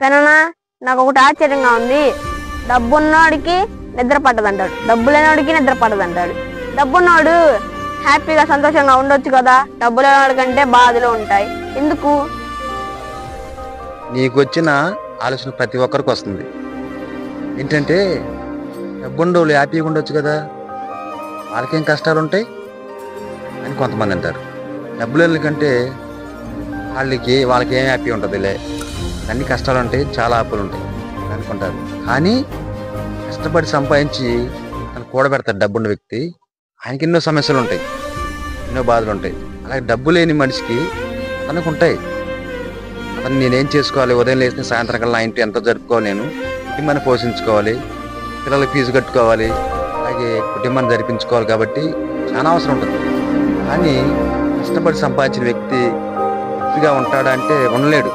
పెననా నాకు ఒకటి ఆశ్చర్యంగా ఉంది. డబ్బున్నోడికి నిద్ర పట్టదంటాడు, డబ్బు లేనోడికి నిద్ర పట్టదంటాడు. డబ్బున్నోడు హ్యాపీగా సంతోషంగా ఉండొచ్చు కదా, డబ్బు లేనోడి కంటే బాధలు ఉంటాయి ఎందుకు? నీకు వచ్చిన ఆలోచన ప్రతి ఒక్కరికి వస్తుంది. ఏంటంటే డబ్బుండోళ్ళు హ్యాపీగా ఉండొచ్చు కదా, వాళ్ళకేం కష్టాలు ఉంటాయి అని కొంతమంది అంటారు. డబ్బులు కంటే వాళ్ళకి ఏం హ్యాపీ ఉంటుందిలే, అన్ని కష్టాలు ఉంటాయి, చాలా ఆపులు ఉంటాయి అనుకుంటారు. కానీ కష్టపడి సంపాదించి తను కూడబెడతాడు డబ్బున్న వ్యక్తి, ఆయనకి ఎన్నో సమస్యలు ఉంటాయి, ఎన్నో బాధలు ఉంటాయి. అలాగే డబ్బు లేని మనిషికి తనకు ఉంటాయి. అతను నేనేం చేసుకోవాలి, ఉదయం లేచిన సాయంత్రం కల్లా ఇంటి ఎంత జరుపుకోవాలి, నేను కుటుంబాన్ని పోషించుకోవాలి, పిల్లలకి ఫీజు కట్టుకోవాలి, అలాగే కుటుంబాన్ని జరిపించుకోవాలి. కాబట్టి చాలా అవసరం ఉంటుంది. కానీ కష్టపడి సంపాదించిన వ్యక్తిగా ఉంటాడా అంటే ఉండలేడు.